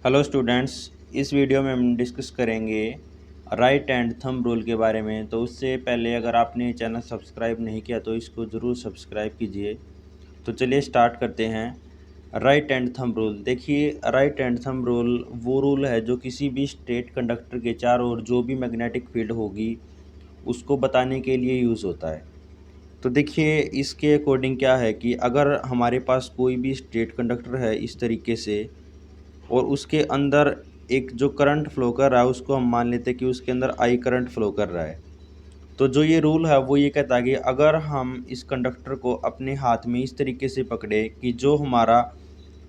Hello students, इस video में हम डिस्कस करेंगे राइट एंड थंब रूल के बारे में। तो उससे पहले अगर आपने चैनल सब्सक्राइब नहीं किया तो इसको ज़रूर सब्सक्राइब कीजिए। तो चलिए स्टार्ट करते हैं। Right and thumb rule. देखिए, राइट एंड थंब रूल वो रूल है जो किसी भी स्ट्रेट कंडक्टर के चारों ओर जो भी मैग्नेटिक फील्ड होगी उसको बताने के लिए यूज़ होता है। तो देखिए, इसके अकॉर्डिंग क्या है कि अगर हमारे पास कोई भी स्ट्रेट कंडक्टर है इस तरीके से और उसके अंदर एक जो करंट फ्लो कर रहा है उसको हम मान लेते हैं कि उसके अंदर आई करंट फ्लो कर रहा है। तो जो ये रूल है वो ये कहता है कि अगर हम इस कंडक्टर को अपने हाथ में इस तरीके से पकड़े कि जो हमारा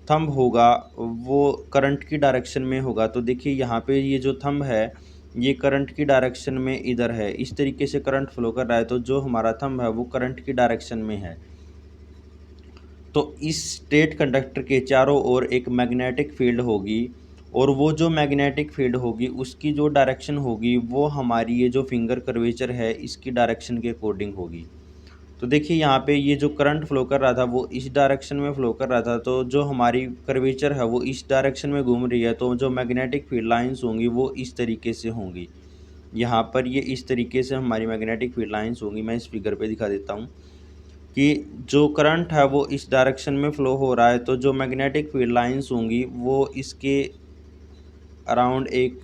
थंब होगा वो करंट की डायरेक्शन में होगा। तो देखिए यहाँ पे ये जो थंब है ये करंट की डायरेक्शन में इधर है, इस तरीके से करंट फ्लो कर रहा है। तो जो हमारा थंब है वो करंट की डायरेक्शन में है। तो इस स्ट्रेट कंडक्टर के चारों ओर एक मैग्नेटिक फील्ड होगी और वो जो मैग्नेटिक फील्ड होगी उसकी जो डायरेक्शन होगी वो हमारी ये जो फिंगर कर्वेचर है इसकी डायरेक्शन के अकॉर्डिंग होगी। तो देखिए यहाँ पे ये जो करंट फ्लो कर रहा था वो इस डायरेक्शन में फ्लो कर रहा था, तो जो हमारी कर्वेचर है वो इस डायरेक्शन में घूम रही है। तो जो मैग्नेटिक फील्ड लाइंस होंगी वो इस तरीके से होंगी। यहाँ पर ये इस तरीके से हमारी मैग्नेटिक फील्ड लाइंस होंगी। मैं इस फिगर पे दिखा देता हूँ कि जो करंट है वो इस डायरेक्शन में फ़्लो हो रहा है। तो जो मैग्नेटिक फील्ड लाइंस होंगी वो इसके अराउंड एक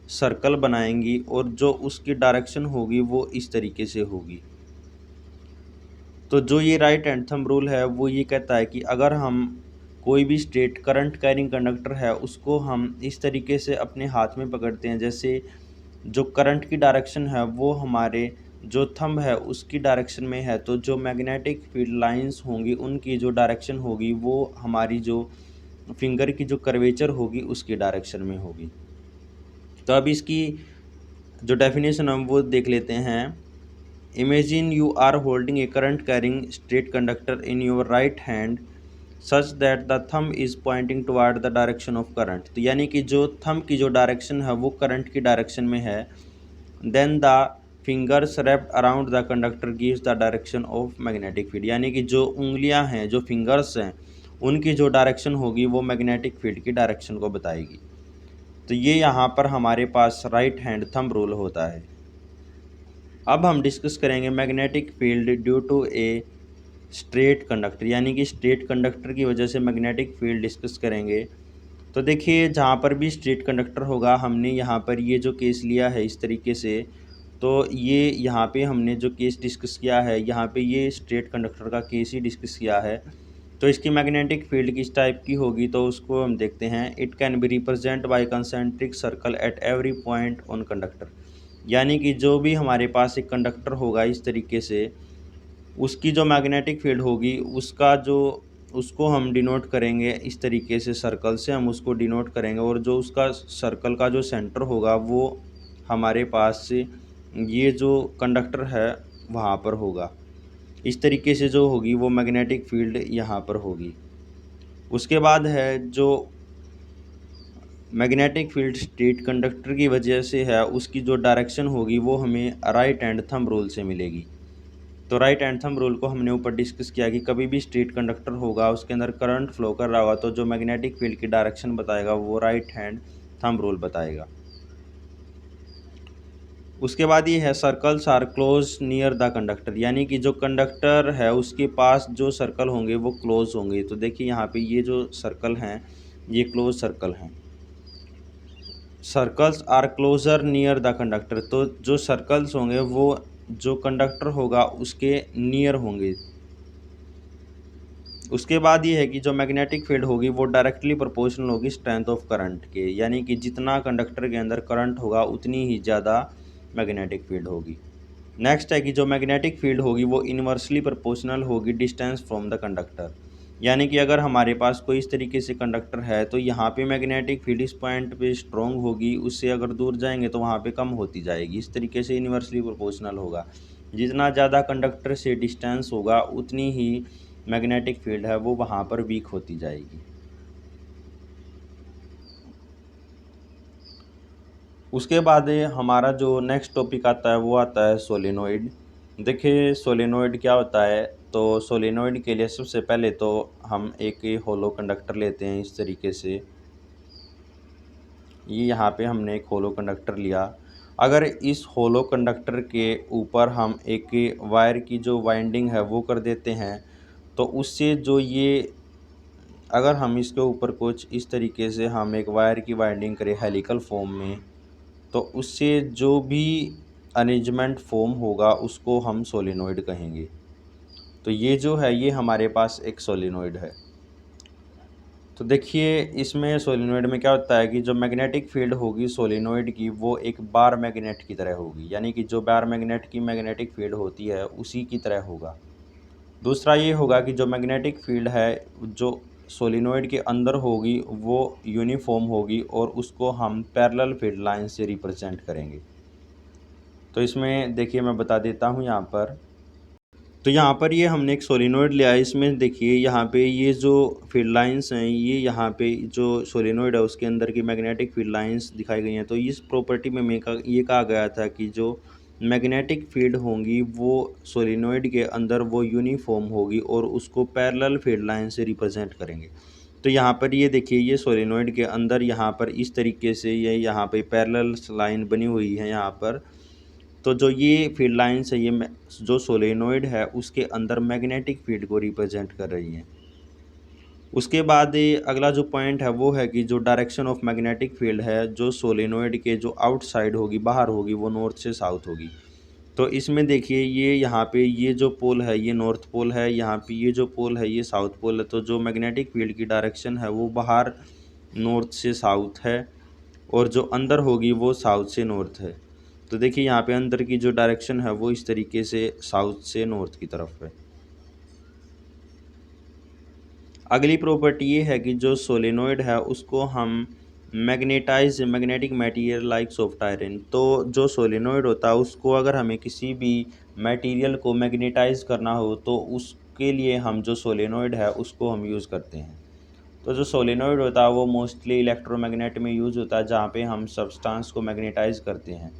सर्कल बनाएंगी और जो उसकी डायरेक्शन होगी वो इस तरीके से होगी। तो जो ये राइट हैंड थंब रूल है वो ये कहता है कि अगर हम कोई भी स्ट्रेट करंट कैरिंग कंडक्टर है उसको हम इस तरीके से अपने हाथ में पकड़ते हैं, जैसे जो करंट की डायरेक्शन है वो हमारे जो थंब है उसकी डायरेक्शन में है, तो जो मैग्नेटिक फील्ड लाइंस होंगी उनकी जो डायरेक्शन होगी वो हमारी जो फिंगर की जो कर्वेचर होगी उसकी डायरेक्शन में होगी। तो अब इसकी जो डेफिनेशन हम वो देख लेते हैं। Imagine you are holding a current carrying straight conductor in your right hand such that the thumb is pointing toward the direction of current. तो यानी कि जो थंब की जो डायरेक्शन है वो करंट की डायरेक्शन में है। Then the fingers wrapped around the conductor gives the direction of magnetic field. यानी कि जो उंगलियां हैं, जो फिंगर्स हैं, उनकी जो डायरेक्शन होगी वो मैग्नेटिक फील्ड की डायरेक्शन को बताएगी। तो ये यहाँ पर हमारे पास राइट हैंड थंब रूल होता है। अब हम डिस्कस करेंगे magnetic field due to a straight conductor, यानी कि स्ट्रेट कंडक्टर की वजह से मैग्नेटिक फील्ड डिस्कस करेंगे। तो देखिए, जहाँ पर भी स्ट्रेट कंडक्टर होगा, हमने यहाँ पर ये जो केस लिया है इस तरीके से, तो ये यहाँ पे हमने जो केस डिस्कस किया है यहाँ पे ये स्ट्रेट कंडक्टर का केस ही डिस्कस किया है। तो इसकी मैग्नेटिक फील्ड किस टाइप की होगी तो उसको हम देखते हैं। It can be represent by concentric circle at every point on conductor. यानी कि जो भी हमारे पास एक कंडक्टर होगा इस तरीके से, उसकी जो मैग्नेटिक फील्ड होगी उसका जो उसको हम डिनोट करेंगे इस तरीके से, सर्कल से हम उसको डिनोट करेंगे। और जो उसका सर्कल का जो सेंटर होगा वो हमारे पास से ये जो कंडक्टर है वहाँ पर होगा। इस तरीके से जो होगी वो मैग्नेटिक फील्ड यहाँ पर होगी। उसके बाद है जो मैग्नेटिक फील्ड स्ट्रेट कंडक्टर की वजह से है, उसकी जो डायरेक्शन होगी वो हमें राइट हैंड थंब रूल से मिलेगी। तो राइट हैंड थंब रूल को हमने ऊपर डिस्कस किया कि कभी भी स्ट्रेट कंडक्टर होगा उसके अंदर करंट फ्लो कर रहा होगा तो जो मैग्नेटिक फील्ड की डायरेक्शन बताएगा वो राइट हैंड थंब रूल बताएगा। उसके बाद ये है circles are close near the conductor, यानी कि जो कंडक्टर है उसके पास जो सर्कल होंगे वो क्लोज होंगे। तो देखिए यहाँ पे ये जो सर्कल हैं ये क्लोज सर्कल हैं। Circles are closer near the conductor, तो जो सर्कल्स होंगे वो जो कंडक्टर होगा उसके नियर होंगे। उसके बाद ये है कि जो मैग्नेटिक फील्ड होगी वो डायरेक्टली प्रोपोर्शनल होगी स्ट्रेंथ ऑफ करंट के, यानी कि जितना कंडक्टर के अंदर करंट होगा उतनी ही ज़्यादा मैग्नेटिक फील्ड होगी। नेक्स्ट है कि जो मैग्नेटिक फील्ड होगी वो इन्वर्सली प्रोपोर्शनल होगी डिस्टेंस फ्रॉम द कंडक्टर। यानी कि अगर हमारे पास कोई इस तरीके से कंडक्टर है तो यहाँ पे मैग्नेटिक फील्ड इस पॉइंट पे स्ट्रॉन्ग होगी, उससे अगर दूर जाएंगे तो वहाँ पे कम होती जाएगी। इस तरीके से इन्वर्सली प्रोपोर्शनल होगा। जितना ज़्यादा कंडक्टर से डिस्टेंस होगा उतनी ही मैग्नेटिक फील्ड है वो वहाँ पर वीक होती जाएगी। उसके बाद हमारा जो नेक्स्ट टॉपिक आता है वो आता है सोलेनोइड। देखिए सोलेनोइड क्या होता है। तो सोलेनोइड के लिए सबसे पहले तो हम एक होलो कंडक्टर लेते हैं इस तरीके से। ये यहाँ पे हमने एक होलो कंडक्टर लिया। अगर इस होलो कंडक्टर के ऊपर हम एक वायर की जो वाइंडिंग है वो कर देते हैं, तो उससे जो ये, अगर हम इसके ऊपर कुछ इस तरीके से हम एक वायर की वाइंडिंग करें हेलिकल फॉर्म में, तो उससे जो भी अरेंजमेंट फॉर्म होगा उसको हम सोलेनोइड कहेंगे। तो ये जो है ये हमारे पास एक सोलेनोइड है। तो देखिए इसमें सोलेनोइड में क्या होता है कि जो मैग्नेटिक फील्ड होगी सोलेनोइड की वो एक बार मैग्नेट की तरह होगी, यानी कि जो बार मैग्नेट की मैग्नेटिक फील्ड होती है उसी की तरह होगा। दूसरा ये होगा कि जो मैग्नेटिक फील्ड है जो सोलेनोइड के अंदर होगी वो यूनिफॉर्म होगी और उसको हम पैरेलल फील्ड लाइन से रिप्रेजेंट करेंगे। तो इसमें देखिए मैं बता देता हूँ यहाँ पर। तो यहाँ पर ये हमने एक सोलेनोइड लिया है, इसमें देखिए यहाँ पे ये जो फील्ड लाइंस हैं ये यहाँ पे जो सोलेनोइड है उसके अंदर की मैग्नेटिक फील्ड लाइंस दिखाई गई हैं। तो इस प्रॉपर्टी में ये कहा गया था कि जो मैग्नेटिक फील्ड होंगी वो सोलेनोइड के अंदर वो यूनिफॉर्म होगी और उसको पैरेलल फील्ड लाइन से रिप्रेजेंट करेंगे। तो यहाँ पर ये देखिए ये सोलेनोइड के अंदर यहाँ पर इस तरीके से ये यहाँ पे पैरेलल लाइन बनी हुई है यहाँ पर। तो जो ये फील्ड लाइंस है ये जो सोलेनोइड है उसके अंदर मैग्नेटिक फील्ड को रिप्रेजेंट कर रही हैं। उसके बाद ये अगला जो पॉइंट है वो है कि जो डायरेक्शन ऑफ मैग्नेटिक फील्ड है जो सोलेनोइड के जो आउटसाइड होगी, बाहर होगी, वो नॉर्थ से साउथ होगी। तो इसमें देखिए ये यहाँ पे ये जो पोल है ये नॉर्थ पोल है, यहाँ पे ये जो पोल है ये साउथ पोल है। तो जो मैग्नेटिक फील्ड की डायरेक्शन है वो बाहर नॉर्थ से साउथ है और जो अंदर होगी वो साउथ से नॉर्थ है। तो देखिए यहाँ पे अंदर की जो डायरेक्शन है वो इस तरीके से साउथ से नॉर्थ की तरफ है। अगली प्रॉपर्टी ये है कि जो सोलेनोइड है उसको हम magnetic material like soft iron. तो जो सोलेनोइड होता है उसको अगर हमें किसी भी मटेरियल को मैग्नेटाइज करना हो तो उसके लिए हम जो सोलेनोइड है उसको हम यूज़ करते हैं। तो जो सोलेनोइड होता है वो मोस्टली इलेक्ट्रोमैग्नेट में यूज़ होता है जहाँ पे हम सब्सटेंस को मैग्नेटाइज करते हैं।